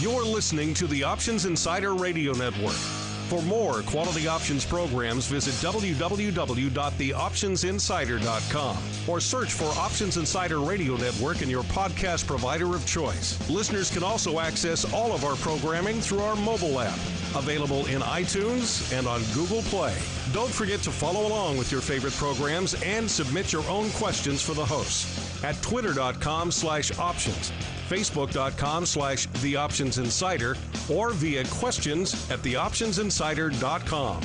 You're listening to the Options Insider Radio Network. For more quality options programs, visit www.theoptionsinsider.com or search for Options Insider Radio Network in your podcast provider of choice. Listeners can also access all of our programming through our mobile app, available in iTunes and on Google Play. Don't forget to follow along with your favorite programs and submit your own questions for the hosts at twitter.com/options, facebook.com/theoptionsinsider, or via questions at theoptionsinsider.com.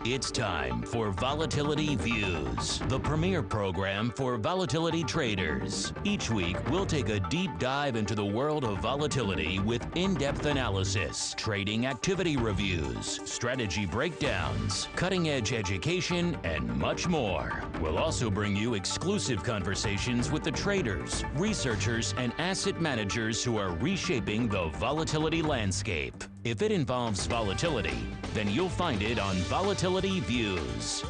It's time for Volatility Views, the premier program for volatility traders. Each week, we'll take a deep dive into the world of volatility with in-depth analysis, trading activity reviews, strategy breakdowns, cutting-edge education, and much more. We'll also bring you exclusive conversations with the traders, researchers, and asset managers who are reshaping the volatility landscape. If it involves volatility, then you'll find it on Volatility Views.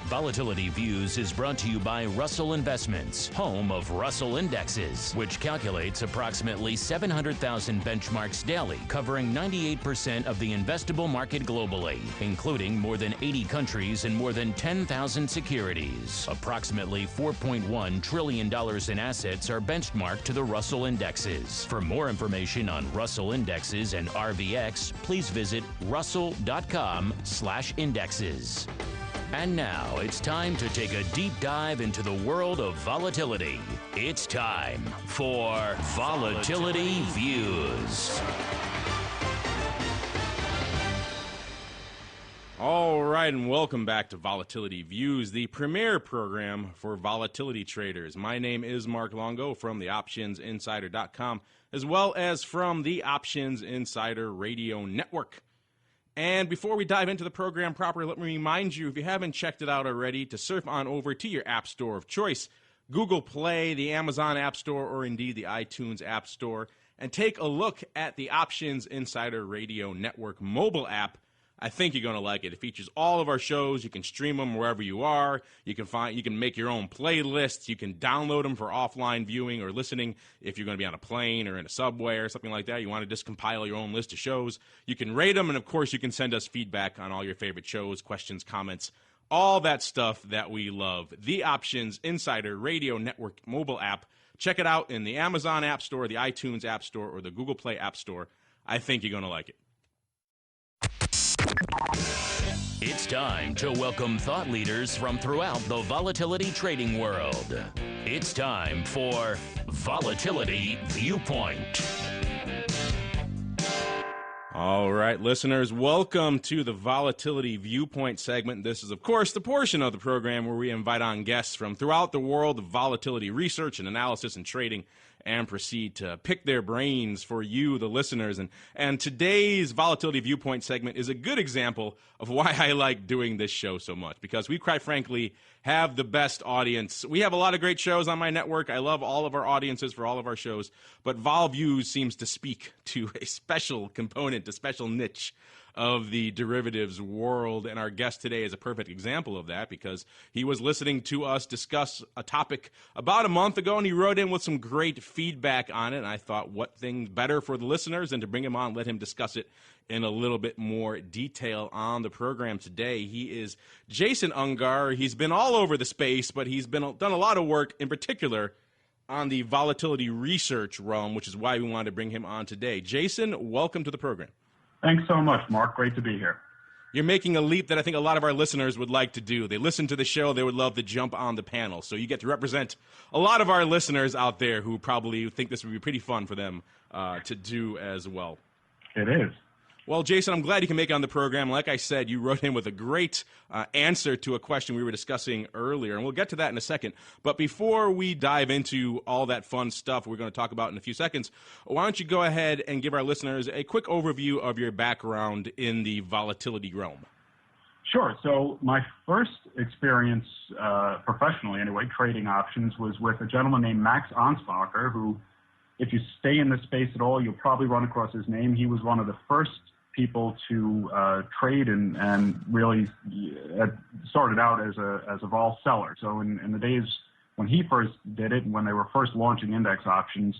Volatility Views is brought to you by Russell Investments, home of Russell Indexes, which calculates approximately 700,000 benchmarks daily, covering 98% of the investable market globally, including more than 80 countries and more than 10,000 securities. Approximately $4.1 trillion in assets are benchmarked to the Russell Indexes. For more information on Russell Indexes and RVX, please visit russell.com/indexes. And now it's time to take a deep dive into the world of volatility. It's time for Volatility Views. All right, and welcome back to Volatility Views, the premier program for volatility traders. My name is Mark Longo from the OptionsInsider.com, as well as from the Options Insider Radio Network. And before we dive into the program proper, let me remind you, if you haven't checked it out already, to surf on over to your app store of choice, Google Play, the Amazon App Store, or indeed the iTunes App Store, and take a look at the Options Insider Radio Network mobile app. I think you're going to like it. It features all of our shows. You can stream them wherever you are. You can make your own playlists. You can download them for offline viewing or listening if you're going to be on a plane or in a subway or something like that. You want to just compile your own list of shows. You can rate them, and of course, you can send us feedback on all your favorite shows, questions, comments, all that stuff that we love. The Options Insider Radio Network mobile app. Check it out in the Amazon App Store, the iTunes App Store, or the Google Play App Store. I think you're going to like it. It's time to welcome thought leaders from throughout the volatility trading world. It's time for Volatility Viewpoint. All right, listeners, welcome to the Volatility Viewpoint segment. This is, of course, the portion of the program where we invite on guests from throughout the world of volatility research and analysis and trading, and proceed to pick their brains for you, the listeners. And today's Volatility Viewpoint segment is a good example of why I like doing this show so much, because we, quite frankly, have the best audience. We have a lot of great shows on my network. I love all of our audiences for all of our shows, but Vol Views seems to speak to a special component, a special niche of the derivatives world, and our guest today is a perfect example of that, because he was listening to us discuss a topic about a month ago, and he wrote in with some great feedback on it, and I thought, what thing better for the listeners than to bring him on, let him discuss it in a little bit more detail on the program today. He is Jason Ungar. He's been all over the space, but he's done a lot of work, in particular, on the volatility research realm, which is why we wanted to bring him on today. Jason, welcome to the program. Thanks so much, Mark. Great to be here. You're making a leap that I think a lot of our listeners would like to do. They listen to the show. They would love to jump on the panel. So you get to represent a lot of our listeners out there who probably think this would be pretty fun for them to do as well. It is. Well, Jason, I'm glad you can make it on the program. Like I said, you wrote in with a great answer to a question we were discussing earlier, and we'll get to that in a second. But before we dive into all that fun stuff we're going to talk about in a few seconds, why don't you go ahead and give our listeners a quick overview of your background in the volatility realm? Sure. So my first experience, professionally anyway, trading options was with a gentleman named Max Ansbacher, who, if you stay in this space at all, you'll probably run across his name. He was one of the first people to trade and really started out as a vol seller. So in the days when he first did it, and when they were first launching index options,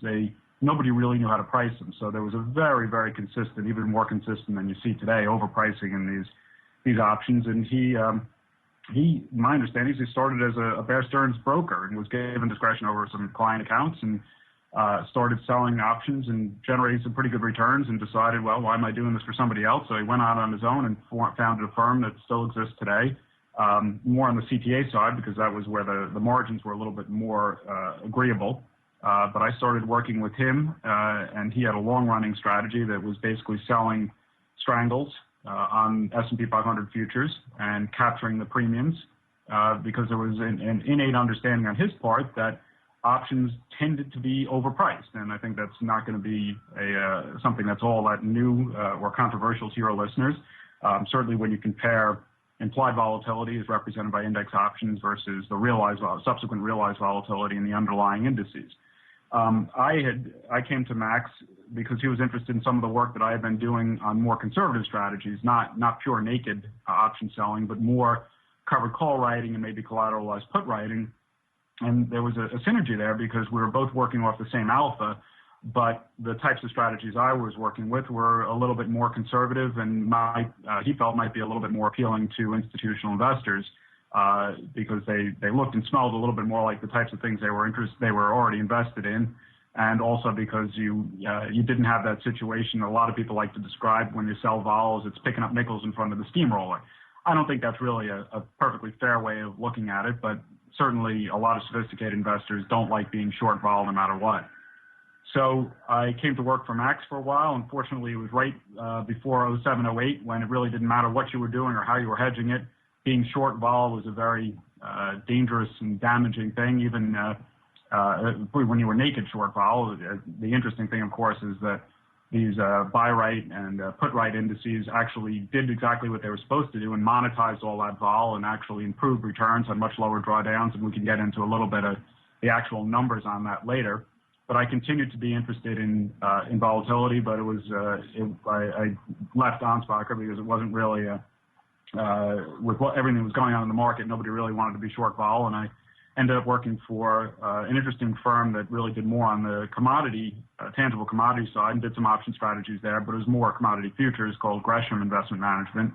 nobody really knew how to price them. So there was a very, very consistent, even more consistent than you see today, overpricing in these options. And my understanding is he started as a Bear Stearns broker and was given discretion over some client accounts and started selling options and generating some pretty good returns and decided, well, why am I doing this for somebody else? So he went out on his own and founded a firm that still exists today, more on the CTA side because that was where the margins were a little bit more agreeable. But I started working with him, and he had a long-running strategy that was basically selling strangles on S&P 500 futures and capturing the premiums because there was an innate understanding on his part that options tended to be overpriced. And I think that's not going to be something that's all that new or controversial to your listeners. Certainly when you compare implied volatility as represented by index options versus the subsequent realized volatility in the underlying indices. I came to Max because he was interested in some of the work that I had been doing on more conservative strategies, not pure naked option selling, but more covered call writing and maybe collateralized put writing. And there was a synergy there because we were both working off the same alpha, but the types of strategies I was working with were a little bit more conservative and he felt might be a little bit more appealing to institutional investors. Because they looked and smelled a little bit more like the types of things they were already invested in, and also because you didn't have that situation a lot of people like to describe when you sell vols, it's picking up nickels in front of the steamroller. I don't think that's really a perfectly fair way of looking at it, but certainly a lot of sophisticated investors don't like being short vol no matter what. So I came to work for Max for a while. Unfortunately, it was right before 07, 08 when it really didn't matter what you were doing or how you were hedging it. Being short vol was a very dangerous and damaging thing, even when you were naked short vol. The interesting thing, of course, is that these buy right and put right indices actually did exactly what they were supposed to do and monetized all that vol and actually improved returns on much lower drawdowns. And we can get into a little bit of the actual numbers on that later. But I continued to be interested in volatility, but I left Ansbacher because it wasn't really with everything that was going on in the market, nobody really wanted to be short vol, and I ended up working for an interesting firm that really did more on the tangible commodity side and did some option strategies there, but it was more commodity futures called Gresham Investment Management.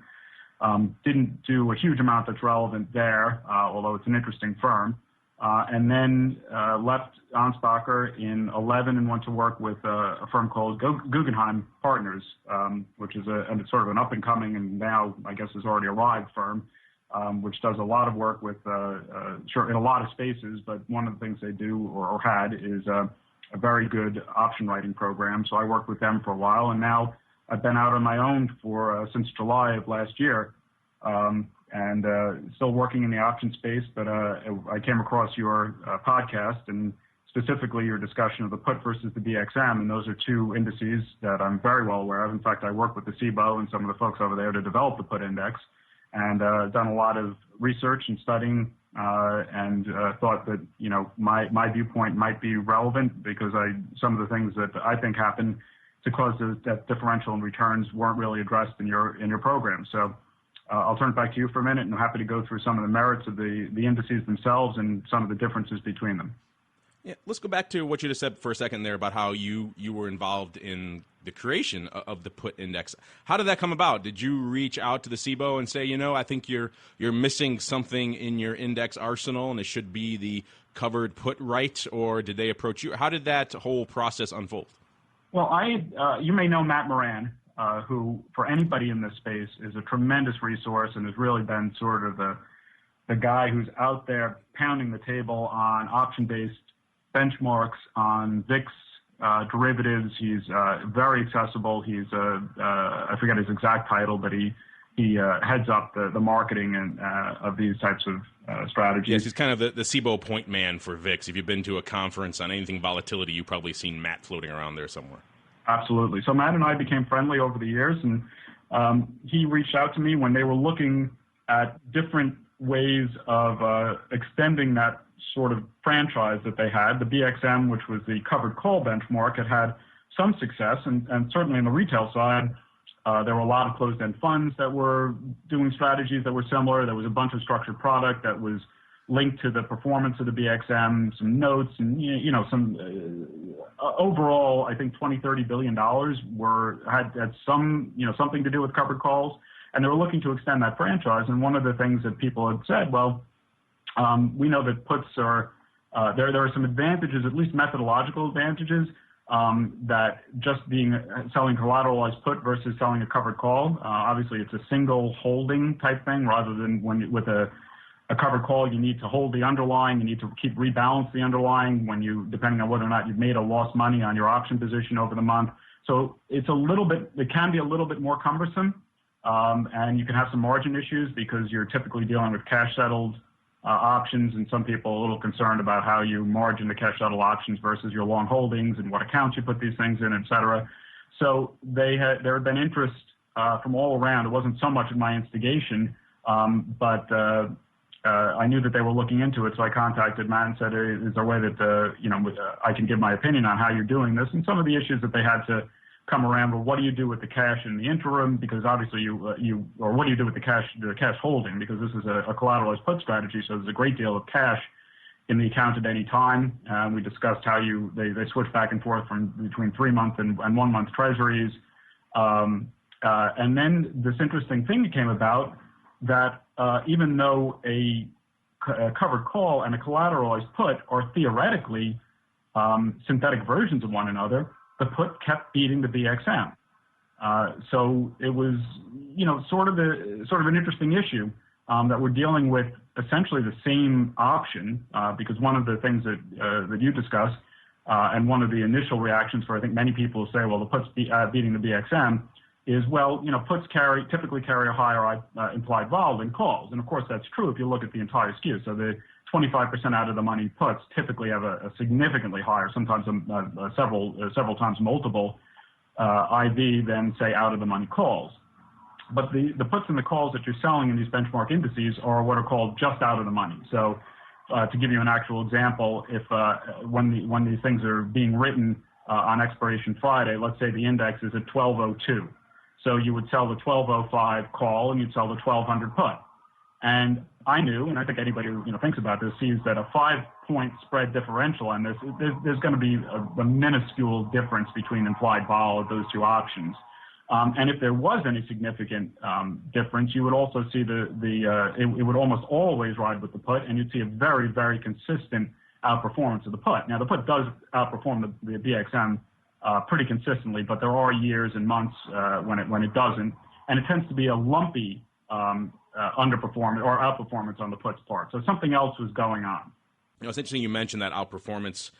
Didn't do a huge amount that's relevant there, although it's an interesting firm. And then left Ansbacher in 11 and went to work with a firm called Guggenheim Partners, which is sort of an up-and-coming and now I guess is already arrived firm, which does a lot of work with in a lot of spaces. But one of the things they do or had is a very good option writing program. So I worked with them for a while, and now I've been out on my own since July of last year. And still working in the option space, but I came across your podcast and specifically your discussion of the put versus the BXM, and those are two indices that I'm very well aware of. In fact, I work with the CBOE and some of the folks over there to develop the put index, and done a lot of research and studying, and thought that my viewpoint might be relevant because some of the things that I think happen to cause that differential in returns weren't really addressed in your program. So. I'll turn it back to you for a minute, and I'm happy to go through some of the merits of the indices themselves and some of the differences between them. Yeah, let's go back to what you just said for a second there about how you were involved in the creation of the put index. How did that come about? Did you reach out to the CBOE and say, I think you're missing something in your index arsenal and it should be the covered put right, or did they approach you? How did that whole process unfold? Well, you may know Matt Moran, who, for anybody in this space, is a tremendous resource and has really been sort of the guy who's out there pounding the table on option-based benchmarks, on VIX derivatives. He's very accessible. He's I forget his exact title, but he heads up the marketing and of these types of strategies. Yes, he's kind of the CBOE point man for VIX. If you've been to a conference on anything volatility, you've probably seen Matt floating around there somewhere. Absolutely. So Matt and I became friendly over the years, and he reached out to me when they were looking at different ways of extending that sort of franchise that they had. The BXM, which was the covered call benchmark, had some success, and certainly on the retail side, there were a lot of closed-end funds that were doing strategies that were similar. There was a bunch of structured product that was linked to the performance of the BXM, some notes, and some overall, I think $20-30 billion had some something to do with covered calls, and they were looking to extend that franchise. And one of the things that people had said, well, we know that puts are there are some advantages, at least methodological advantages, that just selling collateralized put versus selling a covered call. Obviously, it's a single holding type thing rather than with a covered call, you need to hold the underlying, you need to keep rebalance the underlying depending on whether or not you've made or lost money on your option position over the month. So it can be a little bit more cumbersome, and you can have some margin issues because you're typically dealing with cash settled options, and some people are a little concerned about how you margin the cash settled options versus your long holdings and what accounts you put these things in, et cetera. So there had been interest from all around. It wasn't so much at my instigation, but I knew that they were looking into it, so I contacted Matt and said, is there a way that I can give my opinion on how you're doing this? And some of the issues that they had to come around were, what do you do with the cash in the interim? Because obviously or what do you do with the cash holding? Because this is a collateralized put strategy, so there's a great deal of cash in the account at any time. We discussed how they switch back and forth from between 3-month and 1-month treasuries. And then this interesting thing came about that even though a covered call and a collateralized put are theoretically synthetic versions of one another, the put kept beating the BXM. So it was, sort of an interesting issue that we're dealing with essentially the same option, because one of the things that you discussed, and one of the initial reactions for I think many people say, well, the put's beating the BXM, is, well, puts typically carry a higher implied vol than calls. And of course that's true if you look at the entire skew. So the 25% out of the money puts typically have a significantly higher, sometimes several times multiple IV than, say, out of the money calls. But the puts and the calls that you're selling in these benchmark indices are what are called just out of the money. So to give you an actual example, if when these things are being written on expiration Friday, let's say the index is at 1202. So you would sell the 1205 call and you'd sell the 1200 put. And I knew, and I think anybody who thinks about this sees that a 5-point spread differential on this, there's going to be a minuscule difference between implied vol of those two options. And if there was any significant difference, you would also see it would almost always ride with the put, and you'd see a very, very consistent outperformance of the put. Now, the put does outperform the BXM pretty consistently, but there are years and months when it doesn't, and it tends to be a lumpy underperformance or outperformance on the puts part. So something else was going on. It's interesting you mentioned that outperformance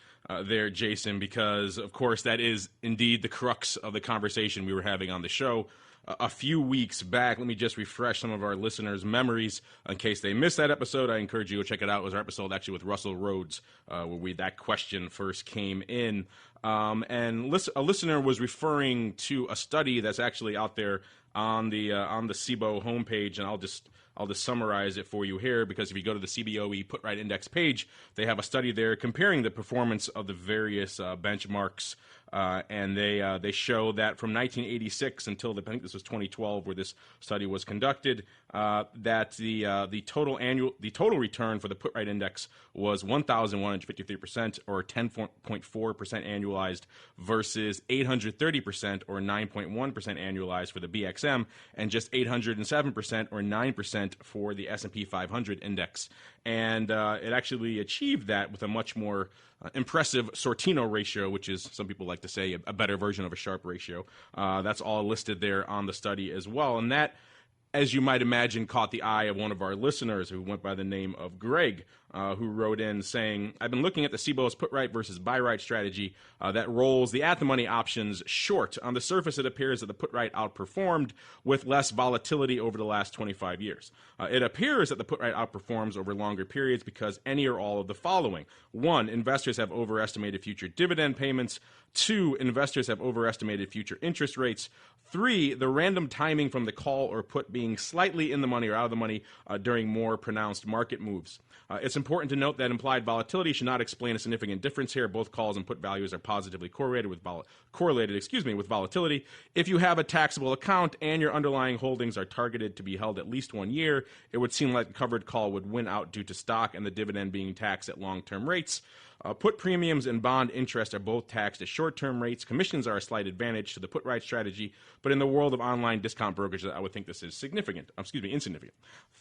there, Jason, because, of course, that is indeed the crux of the conversation we were having on the show a few weeks back. Let me just refresh some of our listeners' memories in case they missed that episode. I encourage you to check it out. It was our episode actually with Russell Rhodes where that question first came in. And a listener was referring to a study that's actually out there on the CBOE homepage, and I'll just summarize it for you here, because if you go to the CBOE Put Right Index page, they have a study there comparing the performance of the various benchmarks, and they show that from 1986 until I think this was 2012, where this study was conducted, that the total return for the Put Right Index was 1,153%, or 10.4% annualized, versus 830%, or 9.1% annualized for the BXM, and just 807%, or 9% for the S&P 500 index. And it actually achieved that with a much more impressive Sortino ratio, which is, some people like to say, a better version of a Sharpe ratio. That's all listed there on the study as well. And that, as you might imagine, caught the eye of one of our listeners who went by the name of Greg, who wrote in saying, I've been looking at the CBOE's put right versus buy right strategy that rolls the at-the-money options short. On the surface, it appears that the put right outperformed with less volatility over the last 25 years. It appears that the put right outperforms over longer periods because any or all of the following. 1, investors have overestimated future dividend payments. 2, investors have overestimated future interest rates. 3, the random timing from the call or put being slightly in the money or out of the money during more pronounced market moves. It's important to note that implied volatility should not explain a significant difference here. Both calls and put values are positively correlated with volatility. If you have a taxable account and your underlying holdings are targeted to be held at least 1 year, it would seem like a covered call would win out due to stock and the dividend being taxed at long-term rates. Put premiums and bond interest are both taxed at short-term rates. Commissions are a slight advantage to the put right strategy, but in the world of online discount brokerage, I would think this is insignificant.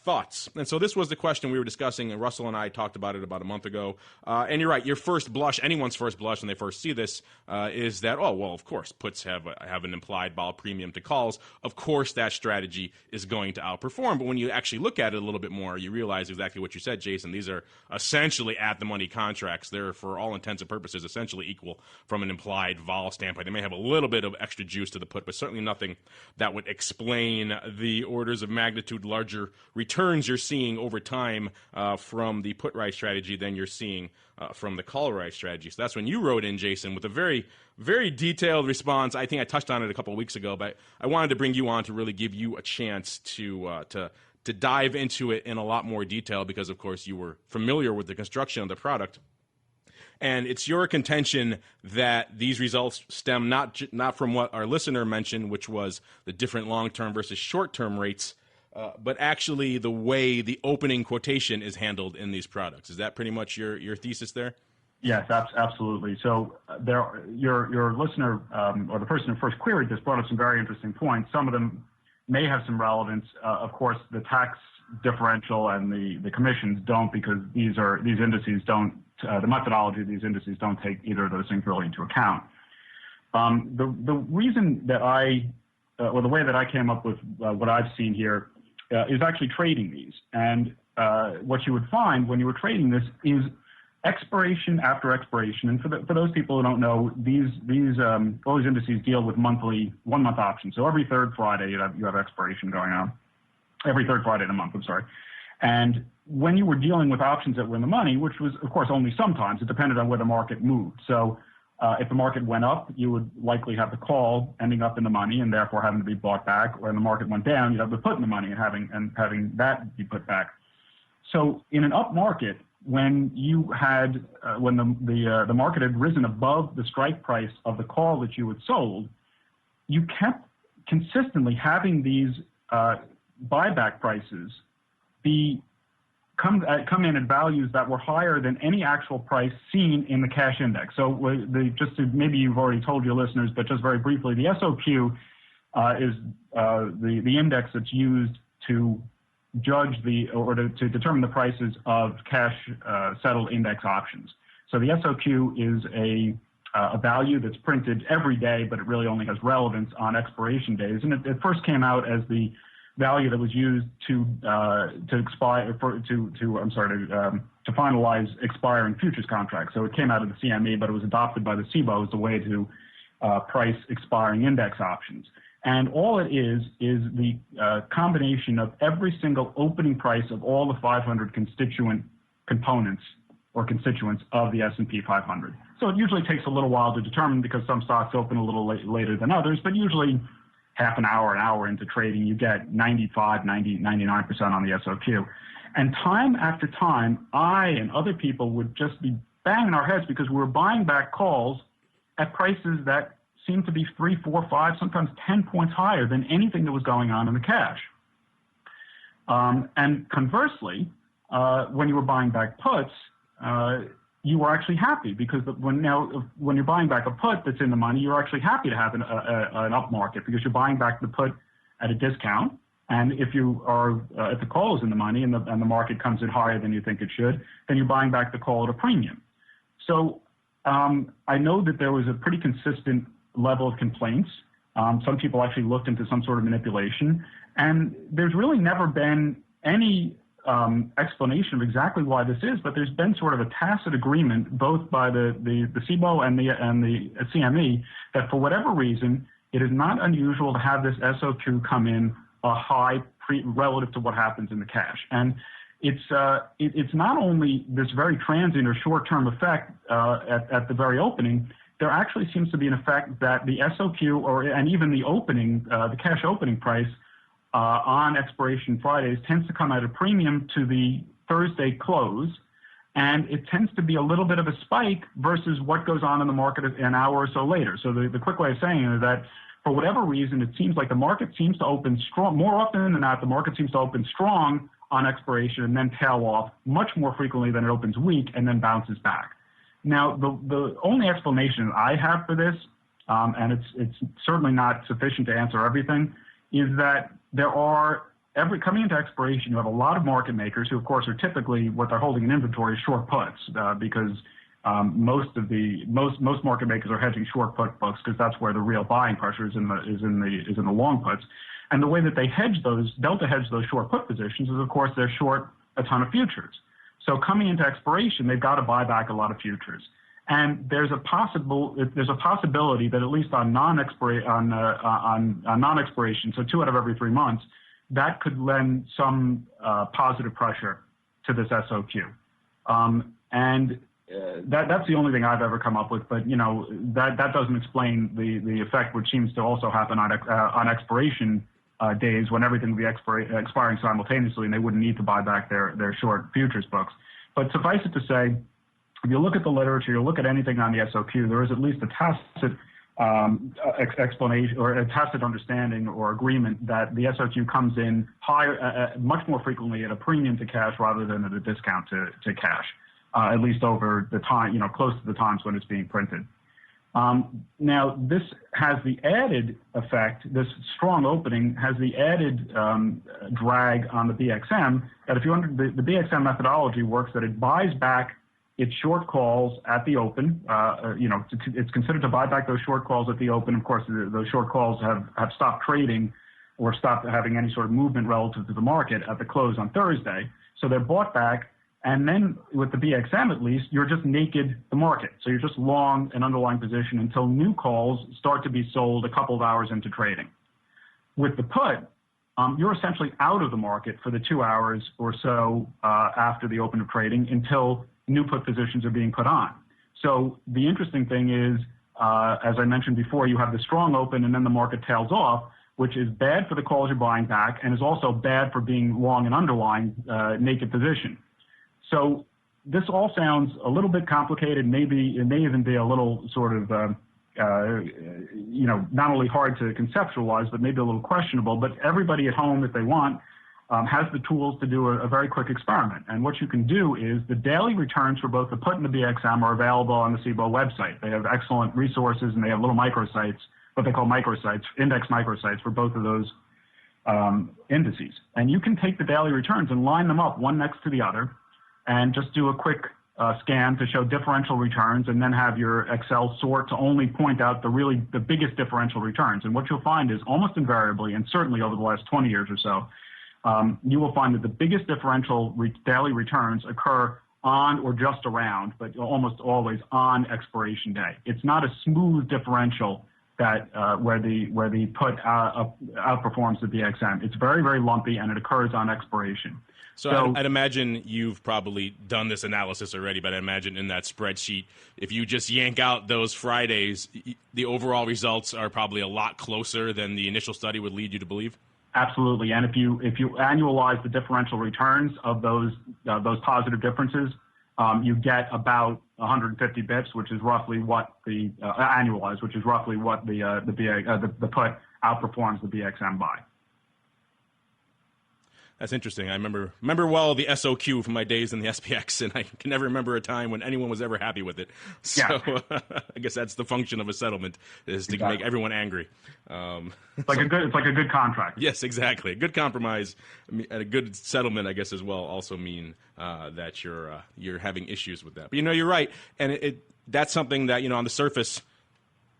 Thoughts? And so this was the question we were discussing, and Russell and I talked about it about a month ago. And you're right, your first blush, anyone's first blush when they first see this, is that, oh, well, of course, puts have an implied vol premium to calls. Of course, that strategy is going to outperform. But when you actually look at it a little bit more, you realize exactly what you said, Jason. These are essentially at-the-money contracts. They're, for all intents and purposes, essentially equal from an implied vol standpoint. They may have a little bit of extra juice to the put, but certainly nothing that would explain the orders of magnitude larger returns you're seeing over time from the put right strategy than you're seeing from the call right strategy. So that's when you wrote in, Jason, with a very, very detailed response. I think I touched on it a couple of weeks ago, but I wanted to bring you on to really give you a chance to dive into it in a lot more detail because, of course, you were familiar with the construction of the product. And it's your contention that these results stem not from what our listener mentioned, which was the different long-term versus short-term rates, but actually the way the opening quotation is handled in these products. Is that pretty much your thesis there? Yes, absolutely. So your listener or the person who first queried this brought up some very interesting points. Some of them may have some relevance. Of course, the tax differential and the commissions don't, because these indices don't. The methodology of these indices don't take either of those things really into account. The reason that or the way that I came up with what I've seen here is actually trading these. And what you would find when you were trading this is expiration after expiration. And for those people who don't know, all these indices deal with 1 month options. So every third Friday you have expiration going on. Every third Friday in a month, I'm sorry. And when you were dealing with options that were in the money, which was, of course, only sometimes, it depended on where the market moved. So if the market went up, you would likely have the call ending up in the money and therefore having to be bought back. When the market went down, you'd have the put in the money and having that be put back. So in an up market, when you had when the market had risen above the strike price of the call that you had sold, you kept consistently having these buyback prices come in at values that were higher than any actual price seen in the cash index. So maybe you've already told your listeners, but just very briefly, the SOQ is the index that's used to judge to determine the prices of cash settled index options. So the SOQ is a value that's printed every day, but it really only has relevance on expiration days. And it first came out as the value that was used to finalize expiring futures contracts. So it came out of the CME, but it was adopted by the CBOE as a way to price expiring index options. And all it is the combination of every single opening price of all the 500 constituents of the S&P 500. So it usually takes a little while to determine because some stocks open a little later than others, but usually half an hour into trading, you get 95, 90, 99% on the SOQ. And time after time, I and other people would just be banging our heads because we were buying back calls at prices that seemed to be 3, 4, 5, sometimes 10 points higher than anything that was going on in the cash. And conversely, when you were buying back puts, you were actually happy because when you're buying back a put that's in the money, you're actually happy to have an up market because you're buying back the put at a discount. And if the call is in the money and the market comes in higher than you think it should, then you're buying back the call at a premium. So I know that there was a pretty consistent level of complaints. Some people actually looked into some sort of manipulation, and there's really never been any explanation of exactly why this is, but there's been sort of a tacit agreement both by the CBOE and the CME that for whatever reason, it is not unusual to have this SOQ come in a high relative to what happens in the cash. And it's not only this very transient or short-term effect at the very opening. There actually seems to be an effect that the SOQ and even the opening, the cash opening price on expiration Fridays tends to come at a premium to the Thursday close, And it tends to be a little bit of a spike versus what goes on in the market an hour or so later. So the quick way of saying it is that for whatever reason, it seems like the market seems to open strong. More often than not, the market seems to open strong on expiration and then tail off much more frequently than it opens weak and then bounces back. Now, the only explanation I have for this, and it's certainly not sufficient to answer everything, is that there are, coming into expiration, you have a lot of market makers who, of course, are typically what they're holding in inventory is short puts, because most market makers are hedging short put books because that's where the real buying pressure is in the long puts. And the way that they delta hedge those short put positions is, of course, they're short a ton of futures. So coming into expiration, they've got to buy back a lot of futures. And there's a possibility that at least on non-expiration, so 2 out of every 3 months, that could lend some positive pressure to this SOQ. That's the only thing I've ever come up with, but that doesn't explain the effect, which seems to also happen on expiration days when everything will be expiring simultaneously, and they wouldn't need to buy back their short futures books. But suffice it to say, if you look at the literature, you look at anything on the SOQ, there is at least a tacit explanation or a tacit understanding or agreement that the SOQ comes in higher, much more frequently at a premium to cash rather than at a discount to cash, at least over the time, close to the times when it's being printed. Now, this has the added effect, this strong opening has the added drag on the BXM, that if you the BXM methodology works that it buys back its short calls at the open. It's considered to buy back those short calls at the open. Of course, those short calls have stopped trading or stopped having any sort of movement relative to the market at the close on Thursday. So they're bought back. And then with the BXM, at least, you're just naked the market. So you're just long an underlying position until new calls start to be sold a couple of hours into trading. With the put, you're essentially out of the market for the 2 hours or so after the open of trading until new put positions are being put on. So the interesting thing is, as I mentioned before, you have the strong open and then the market tails off, which is bad for the calls you're buying back and is also bad for being long an underlying naked position. So this all sounds a little bit complicated. Maybe it may even be a little sort of, not only hard to conceptualize, but maybe a little questionable. But everybody at home, if they want, has the tools to do a very quick experiment. And what you can do is the daily returns for both the put and the BXM are available on the CBOE website. They have excellent resources and they have little microsites, what they call microsites, index microsites for both of those indices. And you can take the daily returns and line them up one next to the other and just do a quick scan to show differential returns, and then have your Excel sort to only point out the biggest differential returns. And what you'll find is almost invariably, and certainly over the last 20 years or so, you will find that the biggest differential daily returns occur on or just around, but almost always on expiration day. It's not a smooth differential that where the put outperforms the BXM. It's very, very lumpy, and it occurs on expiration. So I'd imagine you've probably done this analysis already, but I imagine in that spreadsheet, if you just yank out those Fridays, the overall results are probably a lot closer than the initial study would lead you to believe? Absolutely. And if you annualize the differential returns of those positive differences, you get about 150 bips, which is roughly what the annualized, which is roughly what the put outperforms the BXM by. That's interesting. I remember well the SOQ from my days in the SPX, and I can never remember a time when anyone was ever happy with it. So yeah. I guess that's the function of a settlement, is to make everyone angry. It's like a good contract. Yes, exactly. A good compromise and a good settlement, I guess, as well, also mean that you're having issues with that. But you're right, and that's something that on the surface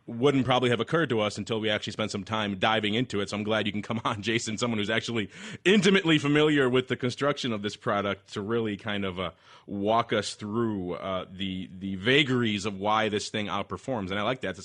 wouldn't probably have occurred to us until we actually spent some time diving into it. So I'm glad you can come on, Jason, someone who's actually intimately familiar with the construction of this product, to really kind of walk us through the vagaries of why this thing outperforms. And I like that.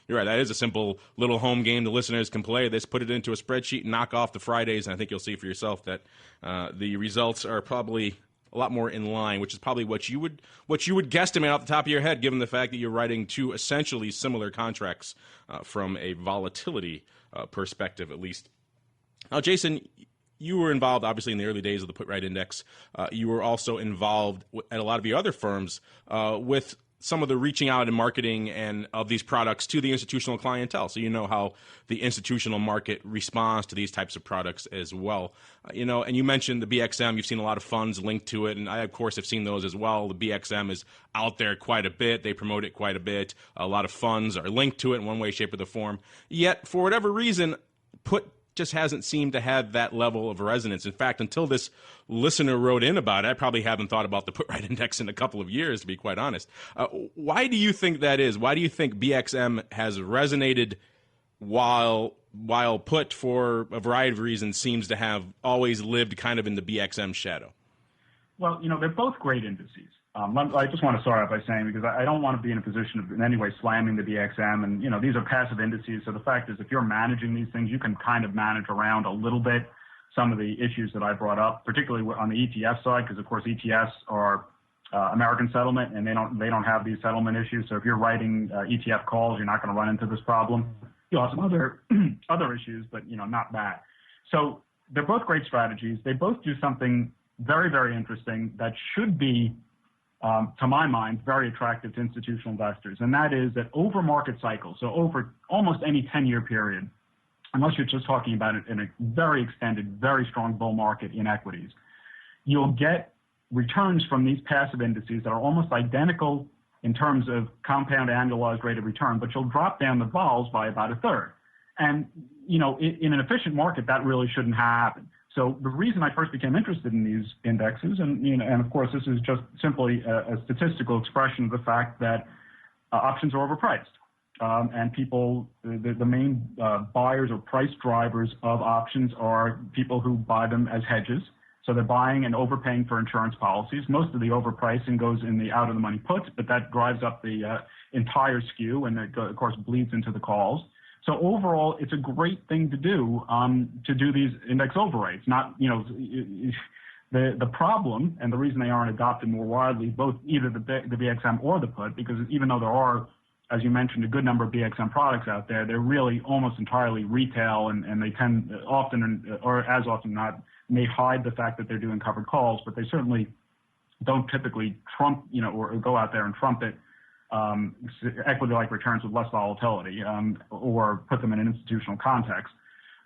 You're right, that is a simple little home game the listeners can play. They just put it into a spreadsheet, knock off the Fridays, and I think you'll see for yourself that the results are probably a lot more in line, which is probably what you would guesstimate off the top of your head, given the fact that you're writing two essentially similar contracts from a volatility perspective, at least. Now, Jason, you were involved, obviously, in the early days of the Put Right Index. You were also involved at a lot of the other firms with some of the reaching out and marketing and of these products to the institutional clientele. So you know how the institutional market responds to these types of products as well. And you mentioned the BXM. You've seen a lot of funds linked to it, and I, of course, have seen those as well. The BXM is out there quite a bit. They promote it quite a bit. A lot of funds are linked to it in one way, shape, or the form. Yet, for whatever reason, Put just hasn't seemed to have that level of resonance. In fact, until this listener wrote in about it, I probably haven't thought about the Put Right Index in a couple of years, to be quite honest. Why do you think that is? Why do you think BXM has resonated while Put, for a variety of reasons, seems to have always lived kind of in the BXM shadow? Well, they're both great indices. I just want to start out by saying, because I don't want to be in a position of in any way slamming the BXM, and these are passive indices. So the fact is, if you're managing these things, you can kind of manage around a little bit some of the issues that I brought up, particularly on the ETF side, because of course ETFs are American settlement, and they don't have these settlement issues. So if you're writing ETF calls, you're not going to run into this problem. You'll have some other issues, but not that. So they're both great strategies. They both do something very, very interesting that should be, to my mind, very attractive to institutional investors, and that is that over market cycles, so over almost any 10-year period, unless you're just talking about it in a very extended, very strong bull market in equities, you'll get returns from these passive indices that are almost identical in terms of compound annualized rate of return, but you'll drop down the vols by about a third. And, in an efficient market, that really shouldn't happen. So the reason I first became interested in these indexes, and of course this is just simply a statistical expression of the fact that options are overpriced, and people, the main buyers or price drivers of options are people who buy them as hedges. So they're buying and overpaying for insurance policies. Most of the overpricing goes in the out-of-the-money puts, but that drives up the entire skew, and it, of course, bleeds into the calls. So overall, it's a great thing to do these index overweights. Not, the problem, and the reason they aren't adopted more widely, both either the BXM or the put, because even though there are, as you mentioned, a good number of BXM products out there, they're really almost entirely retail, and they tend often, or as often not, may hide the fact that they're doing covered calls, but they certainly don't typically trump, or go out there and trumpet equity-like returns with less volatility, or put them in an institutional context.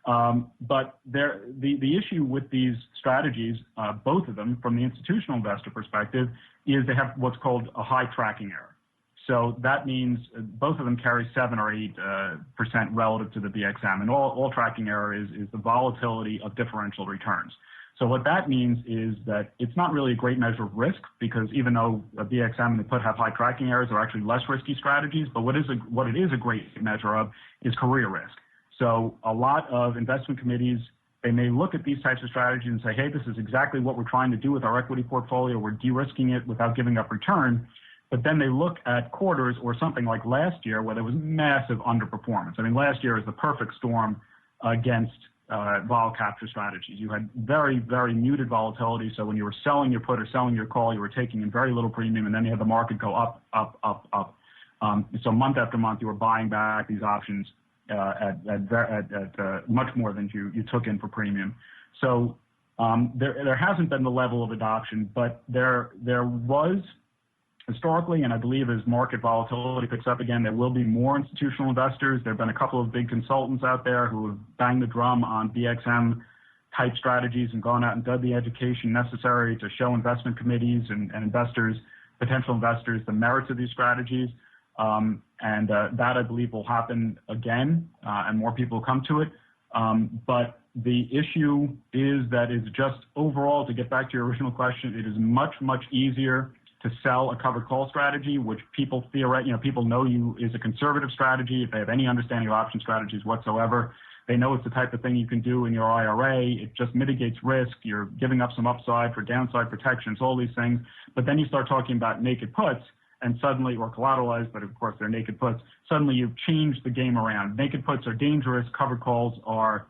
But the issue with these strategies, both of them, from the institutional investor perspective, is they have what's called a high tracking error. So that means both of them carry 7 or 8% relative to the BXM, and all tracking error is the volatility of differential returns. So what that means is that it's not really a great measure of risk, because even though a BXM and the put have high tracking errors, they're actually less risky strategies. But what it is a great measure of is career risk. So a lot of investment committees, they may look at these types of strategies and say, hey, this is exactly what we're trying to do with our equity portfolio. We're de-risking it without giving up return. But then they look at quarters or something like last year where there was massive underperformance. I mean, last year was the perfect storm against vol capture strategies. You had very, very muted volatility. So when you were selling your put or selling your call, you were taking in very little premium, and then you had the market go up, up, up, up. So month after month, you were buying back these options at much more than you took in for premium. So there hasn't been the level of adoption, but there was historically, and I believe as market volatility picks up again, there will be more institutional investors. There have been a couple of big consultants out there who have banged the drum on BXM type strategies and gone out and done the education necessary to show investment committees and investors, potential investors, the merits of these strategies. And that, I believe, will happen again, and more people will come to it. But the issue is that it's just overall, to get back to your original question, it is much, much easier to sell a covered call strategy, which people people know you is a conservative strategy. If they have any understanding of option strategies whatsoever, they know it's the type of thing you can do in your IRA. It just mitigates risk. You're giving up some upside for downside protections, all these things. But then you start talking about naked puts, and suddenly, or collateralized, but of course they're naked puts, suddenly you've changed the game around. Naked puts are dangerous, covered calls are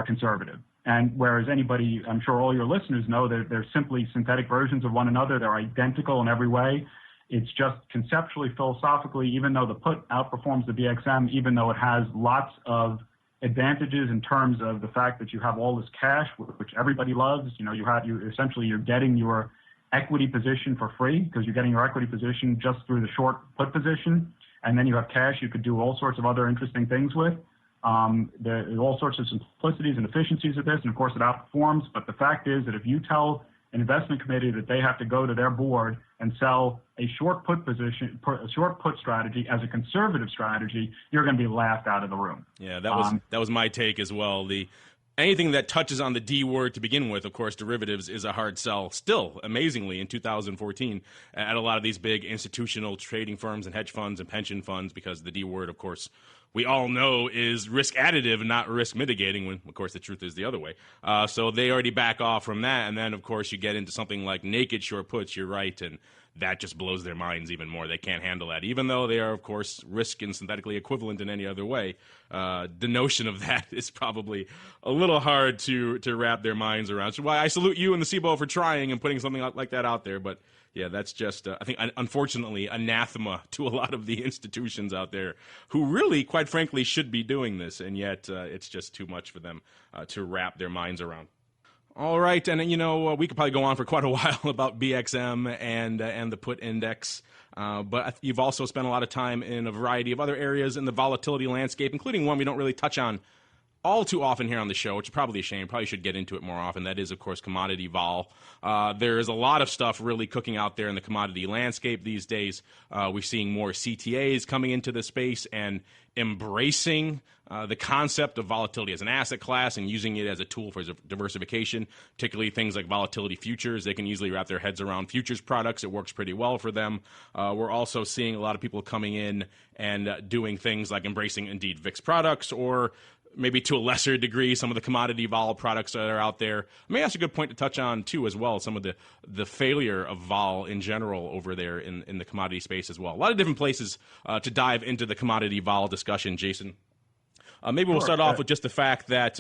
conservative. And whereas anybody, I'm sure all your listeners know, they're simply synthetic versions of one another. They're identical in every way. It's just conceptually, philosophically, even though the put outperforms the BXM, even though it has lots of advantages in terms of the fact that you have all this cash, which everybody loves. You're getting your equity position for free because you're getting your equity position just through the short put position, and then you have cash you could do all sorts of other interesting things with. There's all sorts of simplicities and efficiencies of this, and of course it outperforms. But the fact is that if you tell an investment committee that they have to go to their board and sell a short put strategy as a conservative strategy, you're going to be laughed out of the room. Yeah, that was my take as well. Anything that touches on the D word to begin with, of course, derivatives is a hard sell still, amazingly, in 2014 at a lot of these big institutional trading firms and hedge funds and pension funds, because the D word, of course, we all know is risk additive, not risk mitigating, when, of course, the truth is the other way. So they already back off from that. And then, of course, you get into something like naked short puts, you're right, and that just blows their minds even more. They can't handle that, even though they are, of course, risk and synthetically equivalent in any other way. The notion of that is probably a little hard to wrap their minds around. So why I salute you and the CBOE for trying and putting something like that out there. But yeah, that's just, I think, unfortunately, anathema to a lot of the institutions out there who really, quite frankly, should be doing this. And yet it's just too much for them to wrap their minds around. All right, and we could probably go on for quite a while about BXM and the put index, but you've also spent a lot of time in a variety of other areas in the volatility landscape, including one we don't really touch on all too often here on the show, which is probably a shame. Probably should get into it more often. That is, of course, commodity vol. There is a lot of stuff really cooking out there in the commodity landscape these days. We're seeing more CTAs coming into the space and embracing the concept of volatility as an asset class and using it as a tool for diversification, particularly things like volatility futures. They can easily wrap their heads around futures products. It works pretty well for them. We're also seeing a lot of people coming in and doing things like embracing, indeed, VIX products, or maybe to a lesser degree, some of the commodity vol products that are out there. I mean, that's a good point to touch on, too, as well, some of the failure of vol in general over there in the commodity space as well. A lot of different places to dive into the commodity vol discussion, Jason. Maybe we'll start off with just the fact that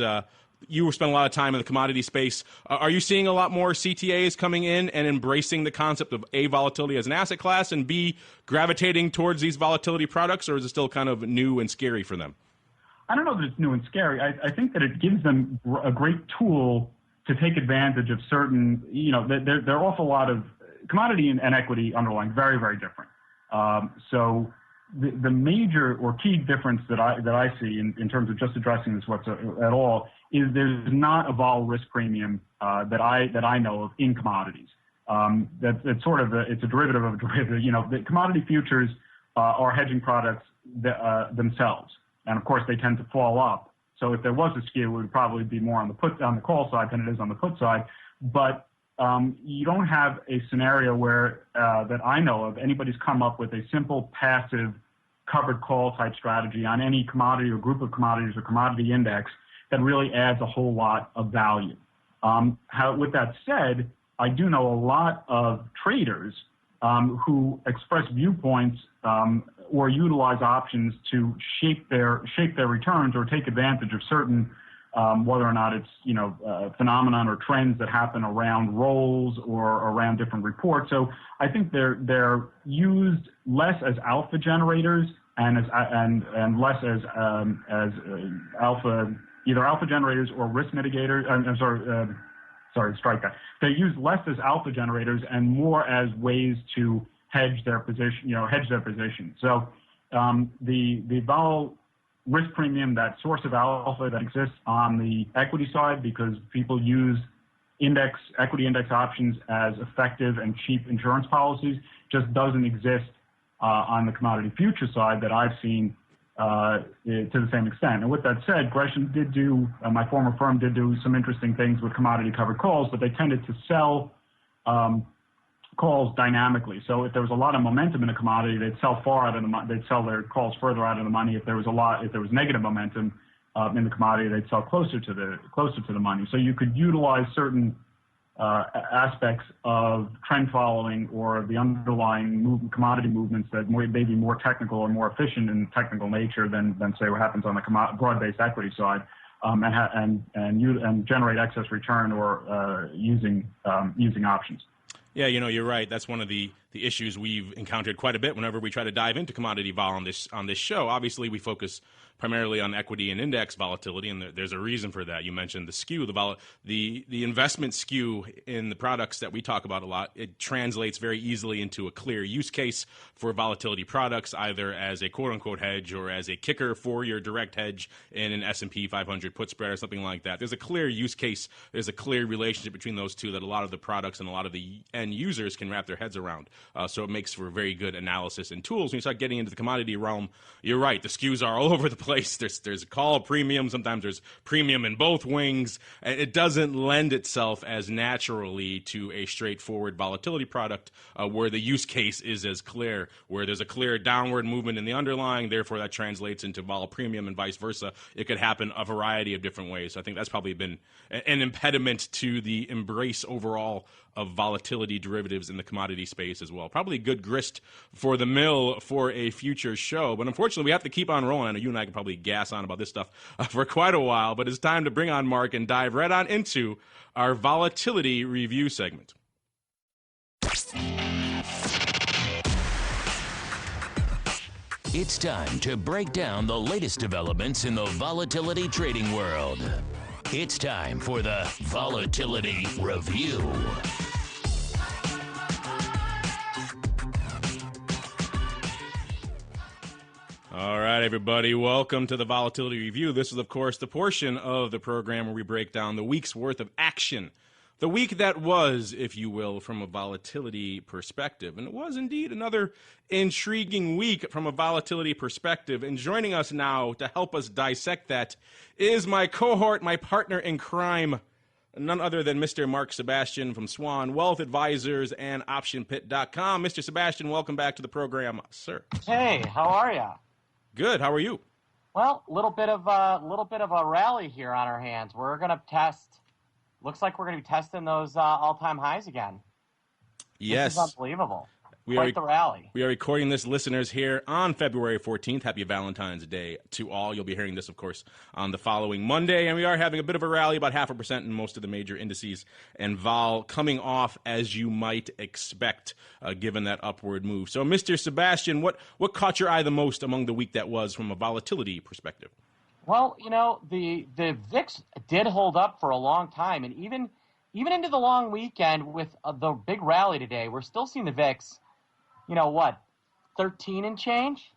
you spent a lot of time in the commodity space. Are you seeing a lot more CTAs coming in and embracing the concept of A, volatility as an asset class, and B, gravitating towards these volatility products, or is it still kind of new and scary for them? I don't know that it's new and scary. I think that it gives them a great tool to take advantage of certain, there are awful lot of commodity and equity underlying, very, very different. So the major or key difference that I see in terms of just addressing this at all is there's not a vol risk premium that I know of in commodities. It's sort of it's a derivative of a derivative. The commodity futures are hedging products themselves. And of course, they tend to fall up. So if there was a skew, it would probably be more on the call side than it is on the put side. But you don't have a scenario where that I know of anybody's come up with a simple passive covered call type strategy on any commodity or group of commodities or commodity index that really adds a whole lot of value. With that said, I do know a lot of traders who express viewpoints or utilize options to shape their returns or take advantage of certain, whether or not it's phenomenon or trends that happen around roles or around different reports. So I think they're used less as alpha generators and less as either alpha generators or risk mitigators. Strike that. They're used less as alpha generators and more as ways to hedge their position. So the vol risk premium, that source of alpha that exists on the equity side because people use equity index options as effective and cheap insurance policies, just doesn't exist on the commodity future side that I've seen to the same extent. And with that said, Gresham my former firm did do some interesting things with commodity covered calls, but they tended to sell calls dynamically. So if there was a lot of momentum in a commodity, they'd sell they'd sell their calls further out of the money. If there was negative momentum in the commodity, they'd sell closer to the money. So you could utilize certain aspects of trend following or the underlying commodity movements that may be more technical or more efficient in technical nature than say what happens on the broad-based equity side, and generate excess return or using options. Yeah, you're right. That's one of the issues we've encountered quite a bit whenever we try to dive into commodity vol on this show. Obviously, we focus primarily on equity and index volatility, and there's a reason for that. You mentioned the skew, the investment skew in the products that we talk about a lot. It translates very easily into a clear use case for volatility products, either as a quote-unquote hedge or as a kicker for your direct hedge in an S&P 500 put spread or something like that. There's a clear use case. There's a clear relationship between those two that a lot of the products and a lot of the end users can wrap their heads around. So it makes for very good analysis and tools. When you start getting into the commodity realm, you're right. The skews are all over the place. There's a call premium. Sometimes there's premium in both wings. And it doesn't lend itself as naturally to a straightforward volatility product where the use case is as clear, where there's a clear downward movement in the underlying. Therefore, that translates into vol premium and vice versa. It could happen a variety of different ways. So I think that's probably been an impediment to the embrace overall of volatility derivatives in the commodity space as well. Probably good grist for the mill for a future show. But unfortunately, we have to keep on rolling. I know you and I can probably gas on about this stuff for quite a while, but it's time to bring on Mark and dive right on into our volatility review segment. It's time to break down the latest developments in the volatility trading world. It's time for the Volatility Review. All right, everybody, welcome to the Volatility Review. This is, of course, the portion of the program where we break down the week's worth of action. The week that was, if you will, from a volatility perspective. And it was indeed another intriguing week from a volatility perspective. And joining us now to help us dissect that is my cohort, my partner in crime, none other than Mr. Mark Sebastian from Swan Wealth Advisors and OptionPit.com. Mr. Sebastian, welcome back to the program, sir. Hey, how are you? Good. How are you? Well, a little bit of a rally here on our hands. We're going to test. Looks like we're going to be testing those all-time highs again. Yes. This is unbelievable. The rally. We are recording this, listeners, here on February 14th. Happy Valentine's Day to all. You'll be hearing this, of course, on the following Monday. And we are having a bit of a rally, about 0.5% in most of the major indices. And vol coming off as you might expect, given that upward move. So, Mr. Sebastian, what caught your eye the most among the week that was from a volatility perspective? Well, you know, the VIX did hold up for a long time. And even into the long weekend with the big rally today, we're still seeing the VIX, 13 and change?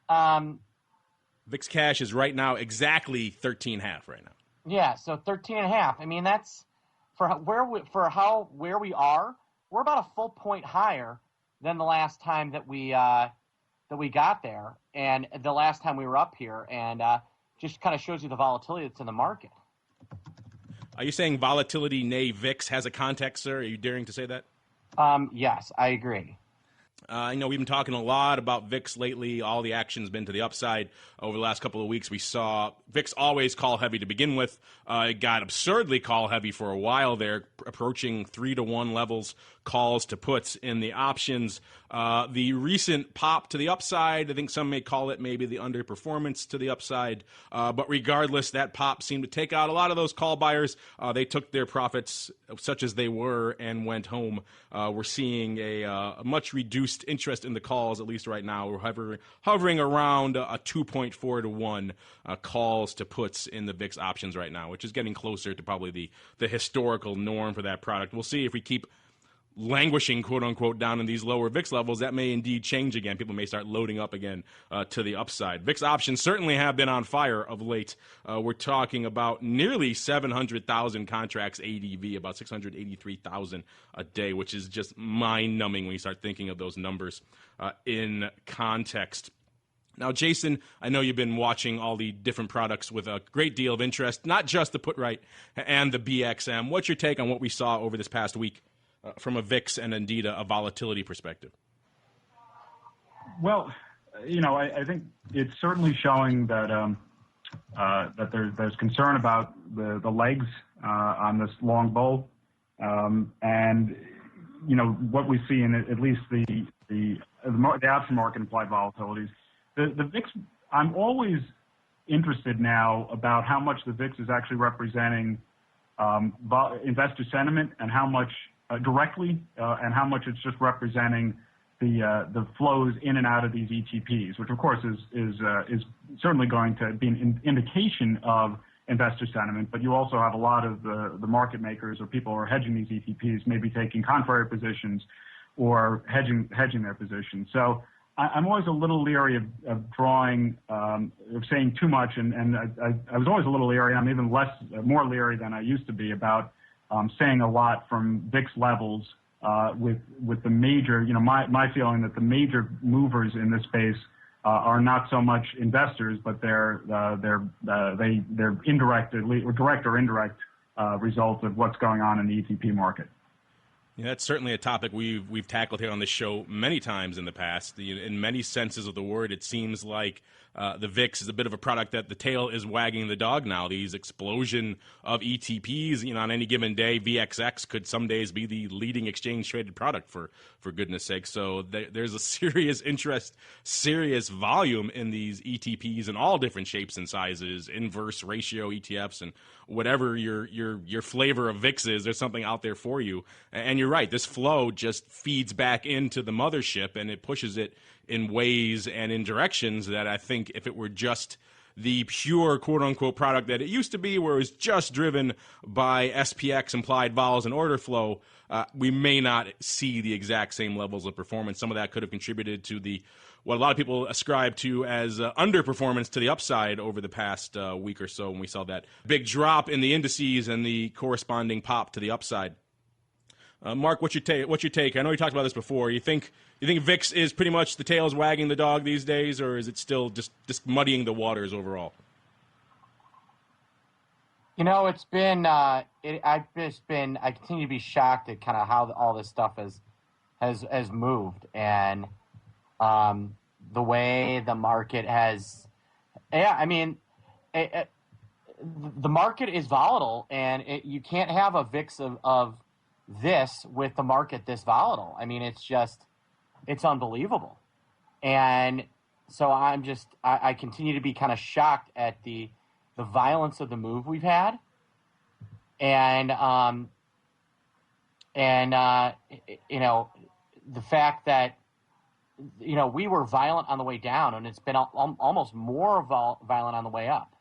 VIX cash is right now exactly 13.5 right now. Yeah, so 13.5. I mean, that's where we are. We're about a full point higher than the last time that we got there, and the last time we were up here, and just kind of shows you the volatility that's in the market. Are you saying volatility, nay VIX, has a context, sir? Are you daring to say that? Yes, I agree. We've been talking a lot about VIX lately. All the action's been to the upside over the last couple of weeks. We saw VIX always call heavy to begin with. It got absurdly call heavy for a while there, approaching 3-to-1 levels, calls to puts in the options. The recent pop to the upside, I think some may call it maybe the underperformance to the upside. But regardless, that pop seemed to take out a lot of those call buyers. They took their profits, such as they were, and went home. We're seeing a much reduced interest in the calls, at least right now. We're hovering around a 2.4-to-1 calls to puts in the VIX options right now, which is getting closer to probably the historical norm for that product. We'll see if we keep languishing, quote-unquote, down in these lower VIX levels. That may indeed change again. People may start loading up again to the upside. VIX options certainly have been on fire of late. We're talking about nearly 700,000 contracts ADV, about 683,000 a day, which is just mind-numbing when you start thinking of those numbers in context. Now, Jason, I know you've been watching all the different products with a great deal of interest, not just the put right and the BXM. What's your take on what we saw over this past week from a VIX and indeed a volatility perspective? Well, I think it's certainly showing that that there's concern about the legs on this long bull, and what we see in at least the option market implied volatilities. The VIX, I'm always interested now about how much the VIX is actually representing investor sentiment and how much directly and how much it's just representing the flows in and out of these ETPs, which of course is certainly going to be an indication of investor sentiment. But you also have a lot of the market makers or people who are hedging these ETPs maybe taking contrary positions or hedging their positions. So I'm always a little leery of drawing, of saying too much, and I was always a little leery. I'm even more leery than I used to be about saying a lot from VIX levels with the major, my feeling that the major movers in this space are not so much investors, but they're indirectly or direct or indirect results of what's going on in the ETP market. Yeah, that's certainly a topic we've tackled here on this show many times in the past. In many senses of the word, it seems like the VIX is a bit of a product that the tail is wagging the dog now. These explosion of ETPs, on any given day, VXX could some days be the leading exchange-traded product, for goodness sake. So there's a serious interest, serious volume in these ETPs in all different shapes and sizes, inverse ratio ETFs, and whatever your flavor of VIX is, there's something out there for you. And you're right, this flow just feeds back into the mothership, and it pushes it in ways and in directions that I think if it were just the pure quote-unquote product that it used to be, where it was just driven by SPX, implied vols, and order flow, we may not see the exact same levels of performance. Some of that could have contributed to what a lot of people ascribe to as underperformance to the upside over the past week or so, when we saw that big drop in the indices and the corresponding pop to the upside. Mark, what's your take? I know you talked about this before. You think VIX is pretty much the tail's wagging the dog these days, or is it still just muddying the waters overall? It's been I continue to be shocked at kind of how all this stuff has moved, and the way the market has. Yeah, I mean, the market is volatile, and you can't have a VIX of this with the market this volatile. I mean, it's unbelievable. And so I continue to be kind of shocked at the violence of the move we've had. And the fact that, we were violent on the way down, and it's been almost more violent on the way up.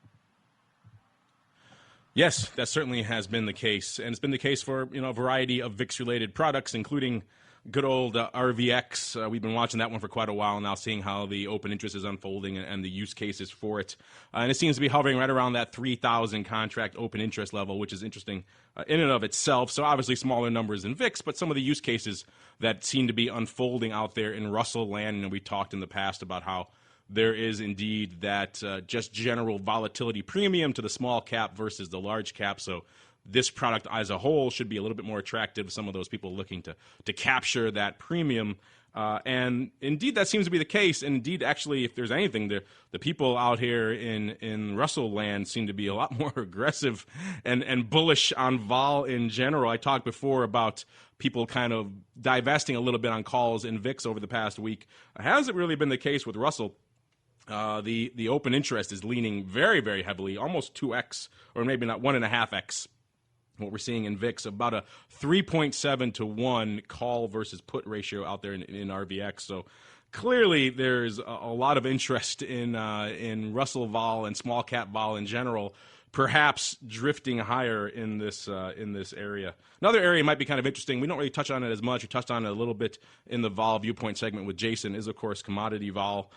Yes, that certainly has been the case, and it's been the case for a variety of VIX-related products, including good old RVX. We've been watching that one for quite a while now, seeing how the open interest is unfolding and the use cases for it. And it seems to be hovering right around that 3,000 contract open interest level, which is interesting in and of itself. So obviously smaller numbers in VIX, but some of the use cases that seem to be unfolding out there in Russell land. And we talked in the past about how there is indeed that just general volatility premium to the small cap versus the large cap. So this product as a whole should be a little bit more attractive to some of those people looking to capture that premium. And indeed, that seems to be the case. And indeed, actually, if there's anything, the people out here in Russell land seem to be a lot more aggressive and bullish on vol in general. I talked before about people kind of divesting a little bit on calls in VIX over the past week. Hasn't really been the case with Russell. The open interest is leaning very, very heavily, almost 2x, or maybe not 1.5x. What we're seeing in VIX, about a 3.7 to 1 call versus put ratio out there in RVX. So clearly there's a lot of interest in Russell vol and small cap vol in general, perhaps drifting higher in this area. Another area might be kind of interesting. We don't really touch on it as much. We touched on it a little bit in the vol viewpoint segment with Jason, is, of course, commodity vol.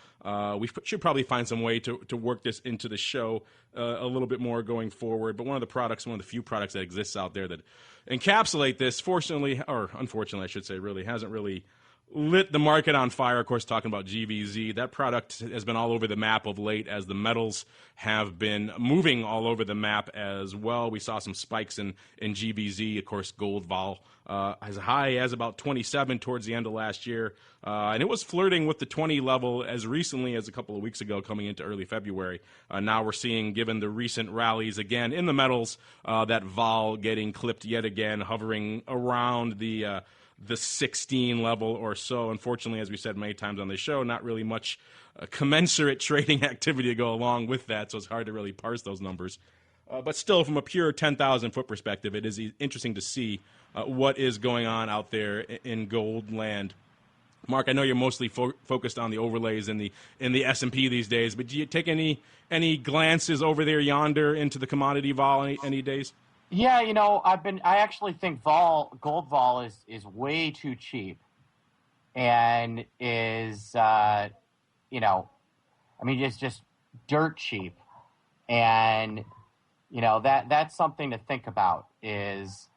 We should probably find some way to work this into the show a little bit more going forward. But one of the few products that exists out there that encapsulate this, fortunately, or unfortunately, I should say, really hasn't really lit the market on fire. Of course, talking about GVZ, that product has been all over the map of late as the metals have been moving all over the map as well. We saw some spikes in GVZ, of course, gold vol as high as about 27 towards the end of last year, and it was flirting with the 20 level as recently as a couple of weeks ago, coming into early February. Now we're seeing, given the recent rallies again in the metals, that vol getting clipped yet again, hovering around the 16 level or so. Unfortunately, as we said many times on the show, not really much commensurate trading activity to go along with that, so it's hard to really parse those numbers. But still, from a pure 10,000-foot perspective, it is interesting to see what is going on out there in gold land. Mark, I know you're mostly focused on the overlays in the S&P these days, but do you take any glances over there yonder into the commodity vol any days? Yeah, I actually think gold vol is way too cheap, and is it's just dirt cheap, and that's something to think about. Is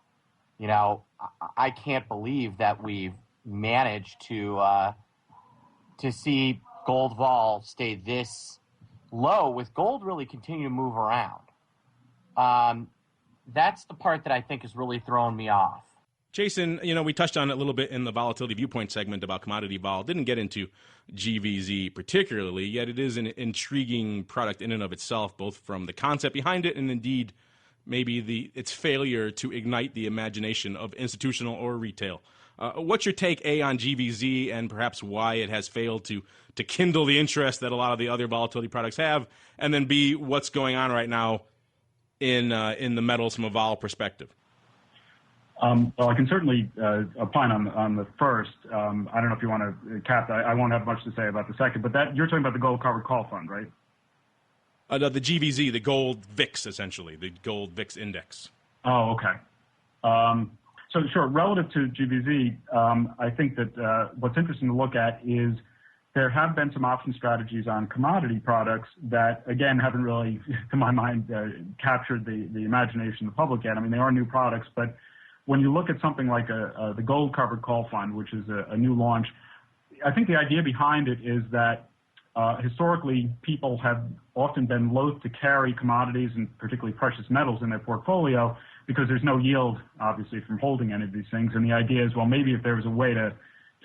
I can't believe that we've managed to see gold vol stay this low, with gold really continue to move around. That's the part that I think is really throwing me off. Jason, we touched on it a little bit in the Volatility Viewpoint segment about commodity vol. Didn't get into GVZ particularly, yet it is an intriguing product in and of itself, both from the concept behind it and indeed maybe its failure to ignite the imagination of institutional or retail. What's your take, A, on GVZ and perhaps why it has failed to kindle the interest that a lot of the other volatility products have, and then B, what's going on right now in the metals from a vol perspective? Well, I can certainly opine on the first. I don't know if you want to cap that. I won't have much to say about the second, but you're talking about the gold covered call fund, right? The GVZ, the gold VIX, essentially, the gold VIX index. Oh, okay. So sure, relative to GVZ, I think that what's interesting to look at is there have been some option strategies on commodity products that, again, haven't really, to my mind, captured the imagination of the public yet. I mean, they are new products, but when you look at something like the gold covered call fund, which is a new launch, I think the idea behind it is that historically people have often been loath to carry commodities and particularly precious metals in their portfolio because there's no yield, obviously, from holding any of these things. And the idea is, well, maybe if there was a way to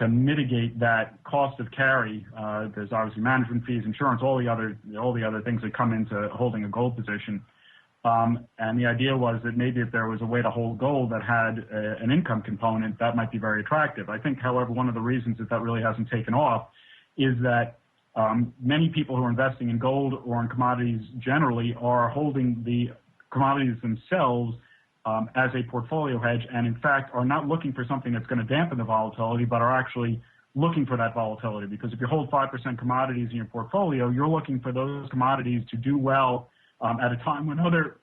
mitigate that cost of carry, there's obviously management fees, insurance, all the other things that come into holding a gold position. And the idea was that maybe if there was a way to hold gold that had an income component, that might be very attractive. I think, however, one of the reasons that really hasn't taken off is that many people who are investing in gold or in commodities generally are holding the commodities themselves as a portfolio hedge, and in fact are not looking for something that's going to dampen the volatility, but are actually looking for that volatility. Because if you hold 5% commodities in your portfolio, you're looking for those commodities to do well at a time when other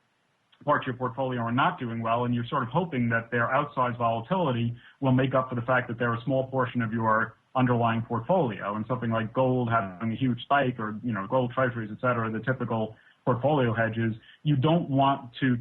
parts of your portfolio are not doing well, and you're sort of hoping that their outsized volatility will make up for the fact that they're a small portion of your underlying portfolio. And something like gold having a huge spike, or gold treasuries, et cetera, the typical portfolio hedges, you don't want to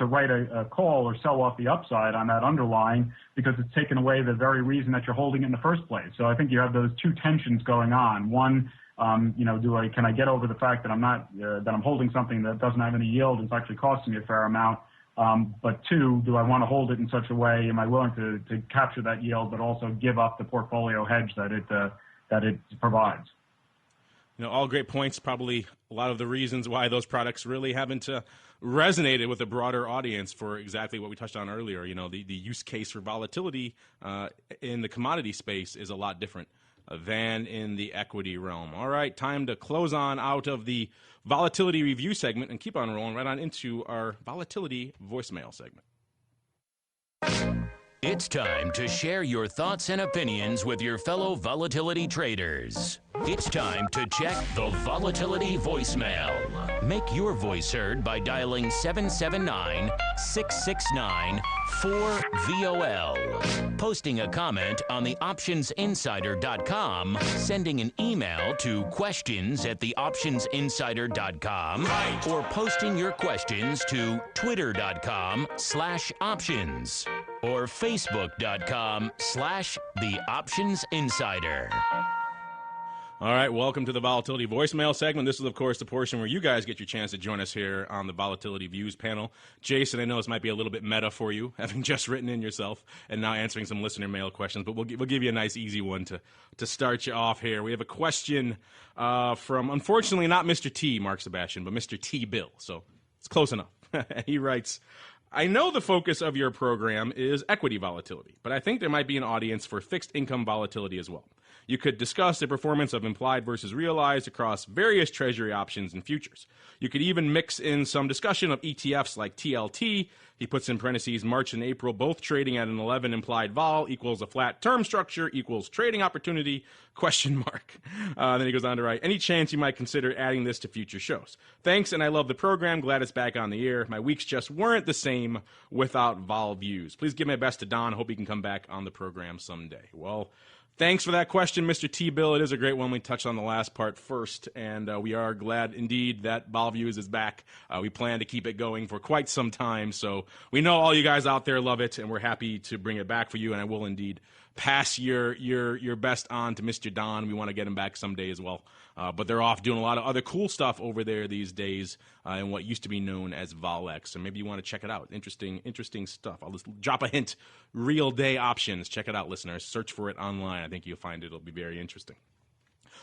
write a call or sell off the upside on that underlying, because it's taken away the very reason that you're holding it in the first place. So I think you have those two tensions going on. One, can I get over the fact that I'm holding something that doesn't have any yield, it's actually costing me a fair amount. But two, do I want to hold it in such a way? Am I willing to capture that yield, but also give up the portfolio hedge that it provides? All great points. Probably a lot of the reasons why those products really haven't resonated with a broader audience for exactly what we touched on earlier. The use case for volatility in the commodity space is a lot different than in the equity realm. All right, time to close on out of the volatility review segment and keep on rolling right on into our volatility voicemail segment. It's time to share your thoughts and opinions with your fellow volatility traders. It's time to check the volatility voicemail. Make your voice heard by dialing 779-669-4VOL. Posting a comment on the optionsinsider.com, sending an email to questions@theoptionsinsider.com, or posting your questions to twitter.com/options or facebook.com/theoptionsinsider. All right, welcome to the Volatility Voicemail segment. This is, of course, the portion where you guys get your chance to join us here on the Volatility Views panel. Jason, I know this might be a little bit meta for you, having just written in yourself and now answering some listener mail questions, but we'll give you a nice, easy one to start you off here. We have a question from, unfortunately, not Mr. T, Mark Sebastian, but Mr. T. Bill, so it's close enough. He writes, I know the focus of your program is equity volatility, but I think there might be an audience for fixed income volatility as well. You could discuss the performance of implied versus realized across various treasury options and futures. You could even mix in some discussion of ETFs like TLT. He puts in parentheses March and April both trading at an 11 implied vol equals a flat term structure equals trading opportunity, question mark. Then he goes on to write, any chance you might consider adding this to future shows? Thanks, and I love the program. Glad it's back on the air. My weeks just weren't the same without vol views. Please give my best to Don. Hope he can come back on the program someday. Well, thanks for that question, Mr. T-Bill. It is a great one. We touched on the last part first, and we are glad indeed that Vol Views is back. We plan to keep it going for quite some time, so we know all you guys out there love it, and we're happy to bring it back for you, and I will indeed pass your best on to Mr. Don. We want to get him back someday as well. But they're off doing a lot of other cool stuff over there these days in what used to be known as Volex. So maybe you want to check it out. Interesting stuff. I'll just drop a hint. Real day options. Check it out, listeners. Search for it online. I think you'll find it'll be very interesting.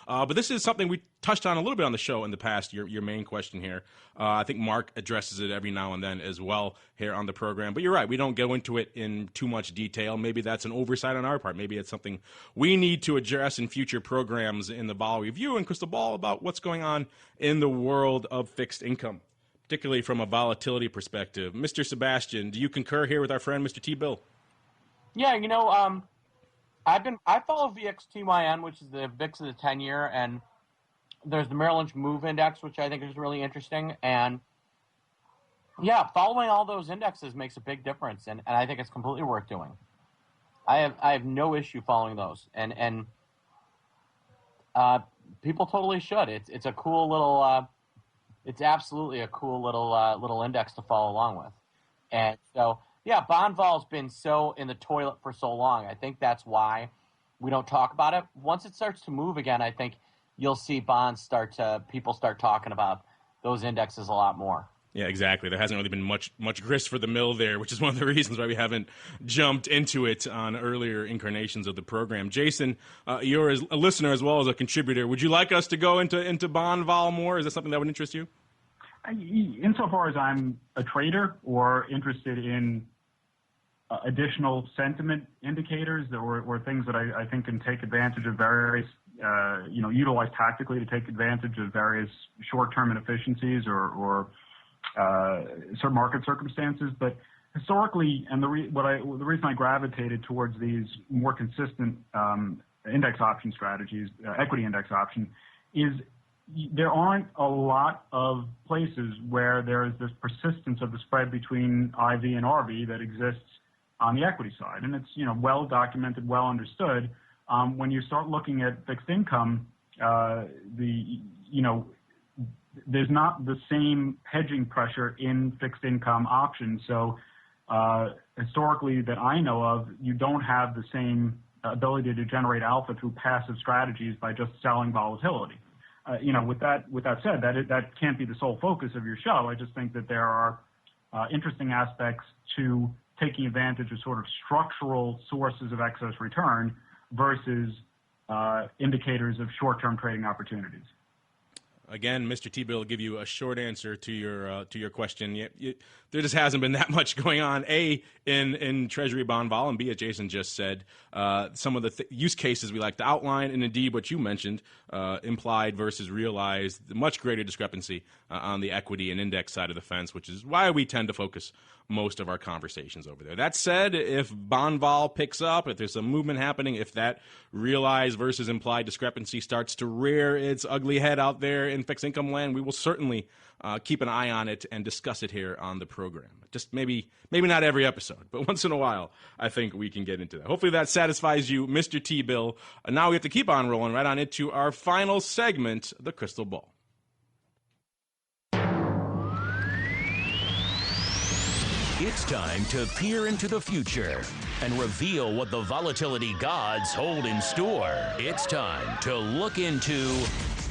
But this is something we touched on a little bit on the show in the past, your main question here. I think Mark addresses it every now and then as well here on the program. But you're right, we don't go into it in too much detail. Maybe that's an oversight on our part. Maybe it's something we need to address in future programs in the Vol Review and Crystal Ball about what's going on in the world of fixed income, particularly from a volatility perspective. Mr. Sebastian, do you concur here with our friend Mr. T-Bill? Yeah, I follow VXTYN, which is the VIX of the 10-year, and there's the Merrill Lynch Move Index, which I think is really interesting. And yeah, following all those indexes makes a big difference, and I think it's completely worth doing. I have no issue following those, and people totally should. It's a cool little it's absolutely a cool little index to follow along with. And so yeah, bond vol's been so in the toilet for so long. I think that's why we don't talk about it. Once it starts to move again, I think you'll see people start talking about those indexes a lot more. Yeah, exactly. There hasn't really been much grist for the mill there, which is one of the reasons why we haven't jumped into it on earlier incarnations of the program. Jason, you're a listener as well as a contributor. Would you like us to go into bond vol more? Is that something that would interest you? Insofar as I'm a trader or interested in additional sentiment indicators or things that I think can take advantage of various, utilize tactically to take advantage of various short-term inefficiencies or certain market circumstances. But historically, and the reason I gravitated towards these more consistent index option strategies, equity index option, is there aren't a lot of places where there is this persistence of the spread between IV and RV that exists on the equity side. And it's, well documented, well understood. When you start looking at fixed income, there's not the same hedging pressure in fixed income options. So historically that I know of, you don't have the same ability to generate alpha through passive strategies by just selling volatility. With that said, that can't be the sole focus of your show. I just think that there are interesting aspects to taking advantage of sort of structural sources of excess return versus indicators of short-term trading opportunities. Again, Mr. T-Bill will give you a short answer to your question. There just hasn't been that much going on, A, in Treasury bond vol, and B, as Jason just said, some of the use cases we like to outline, and indeed what you mentioned, implied versus realized, the much greater discrepancy on the equity and index side of the fence, which is why we tend to focus most of our conversations over there. That said, if bond vol picks up, if there's some movement happening, if that realized versus implied discrepancy starts to rear its ugly head out there in fixed income land, we will certainly keep an eye on it and discuss it here on the program. Just maybe not every episode, but once in a while, I think we can get into that. Hopefully that satisfies you, Mr. T-Bill. Now we have to keep on rolling right on into our final segment, the Crystal Ball. It's time to peer into the future and reveal what the volatility gods hold in store. It's time to look into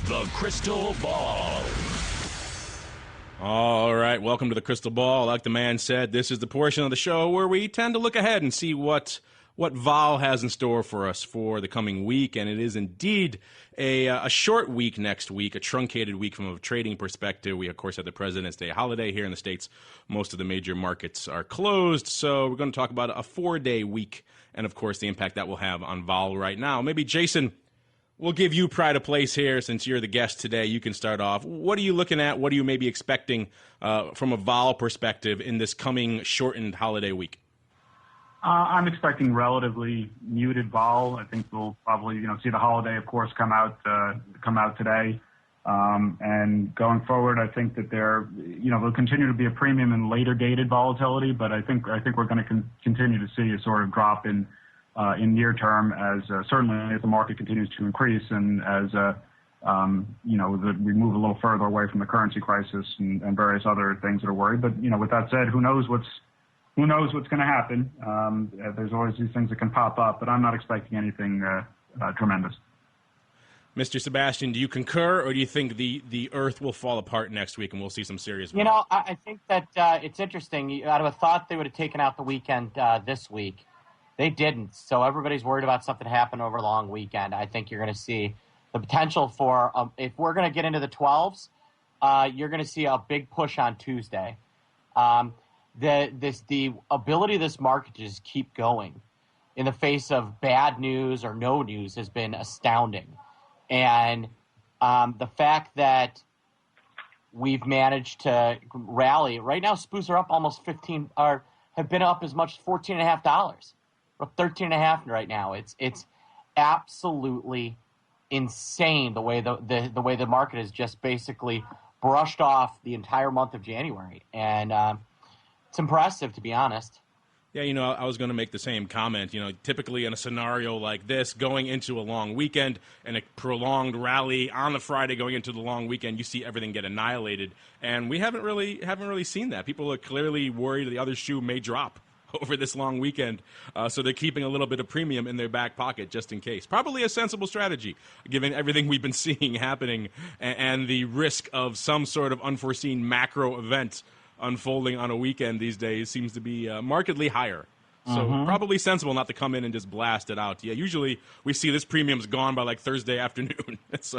the Crystal Ball. All right, welcome to the Crystal Ball. Like the man said, this is the portion of the show where we tend to look ahead and see what Vol has in store for us for the coming week, and it is indeed a short week next week, a truncated week from a trading perspective. We, of course, have the President's Day holiday here in the States. Most of the major markets are closed, so we're going to talk about a 4-day week and, of course, the impact that will have on Vol right now. Maybe, Jason, We'll give you pride of place here since you're the guest today. You can start off. What are you looking at? What are you maybe expecting from a vol perspective in this coming shortened holiday week? I'm expecting relatively muted vol. I think we'll probably, see the holiday, of course, come out today. And going forward, I think that there'll continue to be a premium in later dated volatility, but I think we're going to continue to see a sort of drop in near term as certainly as the market continues to increase and as we move a little further away from the currency crisis and various other things that are worried. But with that said, who knows what's going to happen? There's always these things that can pop up, but I'm not expecting anything tremendous. Mr. Sebastian, do you concur, or do you think the earth will fall apart next week and we'll see some serious? I think that it's interesting. I'd have thought they would have taken out the weekend this week. They didn't, so everybody's worried about something happening over a long weekend. I think you're going to see the potential for, if we're going to get into the 12s, you're going to see a big push on Tuesday. The ability of this market to just keep going in the face of bad news or no news has been astounding. And the fact that we've managed to rally, right now SPOOs are up almost 15, or have been up as much as $14.50. We're up 13.5 right now. It's absolutely insane the way the way the market has just basically brushed off the entire month of January, and it's impressive, to be honest. Yeah, I was going to make the same comment. Typically in a scenario like this, going into a long weekend and a prolonged rally on the Friday going into the long weekend, you see everything get annihilated, and we haven't really seen that. People are clearly worried the other shoe may drop over this long weekend, so they're keeping a little bit of premium in their back pocket just in case. Probably a sensible strategy, given everything we've been seeing happening and the risk of some sort of unforeseen macro event unfolding on a weekend these days seems to be markedly higher. So probably sensible not to come in and just blast it out. Yeah, usually we see this premium's gone by like Thursday afternoon. So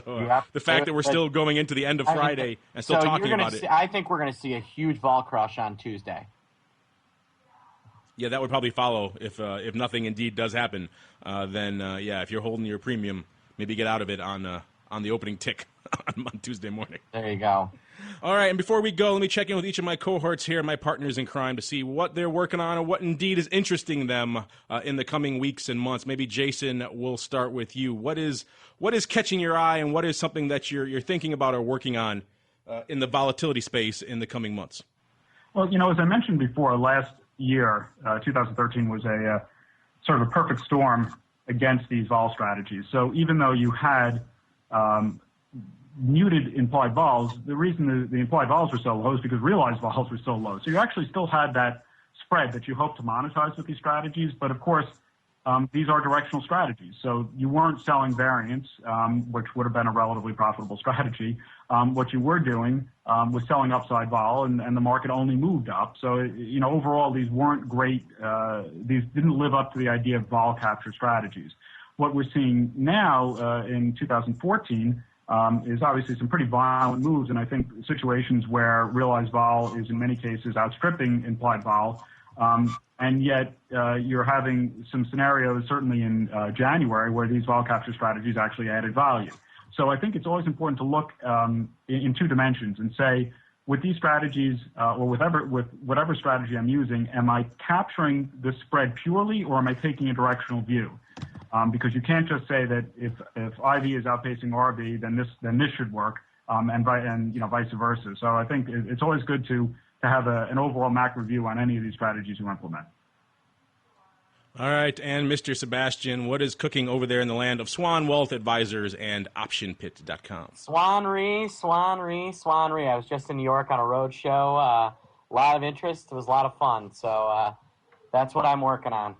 the fact that we're still going into the end of Friday and still talking about it. I think we're going to see a huge vol crush on Tuesday. Yeah, that would probably follow if nothing indeed does happen. Then if you're holding your premium, maybe get out of it on the opening tick on Tuesday morning. There you go. All right, and before we go, let me check in with each of my cohorts here, my partners in crime, to see what they're working on and what indeed is interesting them in the coming weeks and months. Maybe Jason, we'll start with you. What is catching your eye, and what is something that you're thinking about or working on in the volatility space in the coming months? Well, as I mentioned before, last year, 2013 was a sort of a perfect storm against these vol strategies. So even though you had muted implied vols, the reason the implied vols were so low is because realized vols were so low. So you actually still had that spread that you hope to monetize with these strategies. But of course, these are directional strategies. So you weren't selling variance, which would have been a relatively profitable strategy. What you were doing was selling upside vol, and the market only moved up. So, overall, these weren't great. These didn't live up to the idea of vol capture strategies. What we're seeing now in 2014 is obviously some pretty violent moves, and I think situations where realized vol is in many cases outstripping implied vol. And yet you're having some scenarios, certainly in January, where these vol capture strategies actually added value. So I think it's always important to look in two dimensions and say, with these strategies or with whatever strategy I'm using, am I capturing the spread purely, or am I taking a directional view? Because you can't just say that if IV is outpacing RV, then this should work, and vice versa. So I think it's always good to have an overall macro view on any of these strategies you implement. All right, and Mr. Sebastian, what is cooking over there in the land of Swan Wealth Advisors and OptionPit.com? Swanry. I was just in New York on a road show. A lot of interest. It was a lot of fun. So that's what I'm working on.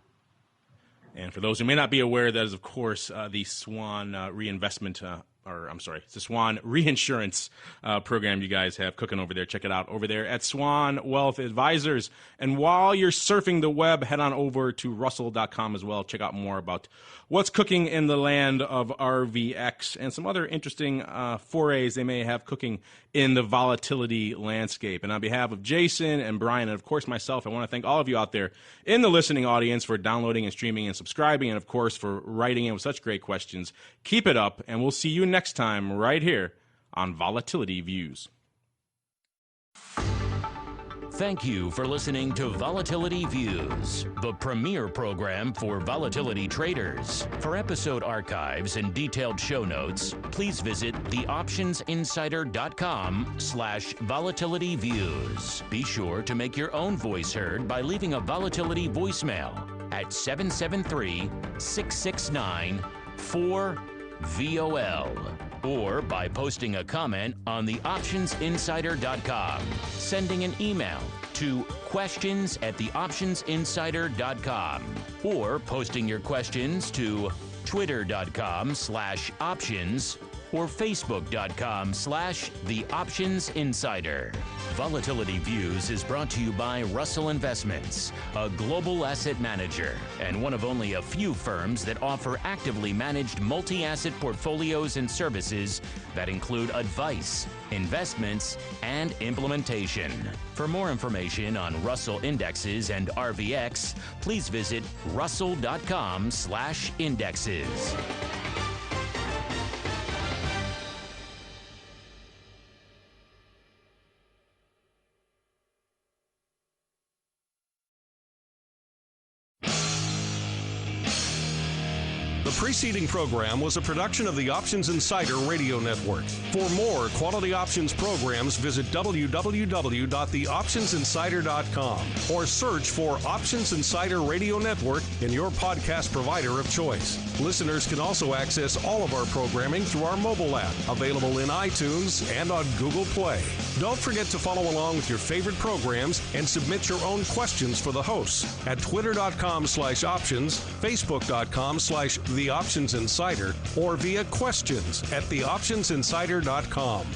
And for those who may not be aware, that is, of course, the Swan reinvestment it's the Swan Reinsurance program you guys have cooking over there. Check it out over there at Swan Wealth Advisors. And while you're surfing the web, head on over to russell.com as well. Check out more about what's cooking in the land of RVX and some other interesting forays they may have cooking in the volatility landscape. And on behalf of Jason and Brian, and of course myself, I want to thank all of you out there in the listening audience for downloading and streaming and subscribing, and of course for writing in with such great questions. Keep it up, and we'll see you next time right here on Volatility Views. Thank you for listening to Volatility Views, the premier program for volatility traders. For episode archives and detailed show notes, please visit theoptionsinsider.com/volatilityviews. Be sure to make your own voice heard by leaving a volatility voicemail at 773-669-4VOL. or by posting a comment on theoptionsinsider.com, sending an email to questions@theoptionsinsider.com, or posting your questions to twitter.com/options or facebook.com/theoptionsinsider. Volatility Views is brought to you by Russell Investments, a global asset manager and one of only a few firms that offer actively managed multi-asset portfolios and services that include advice, investments, and implementation. For more information on Russell indexes and RVX, please visit russell.com/indexes. The preceding program was a production of the Options Insider Radio Network. For more quality options programs, visit www.theoptionsinsider.com or search for Options Insider Radio Network in your podcast provider of choice. Listeners can also access all of our programming through our mobile app, available in iTunes and on Google Play. Don't forget to follow along with your favorite programs and submit your own questions for the hosts at twitter.com/options, facebook.com/theoptionsinsider, or via questions@theoptionsinsider.com.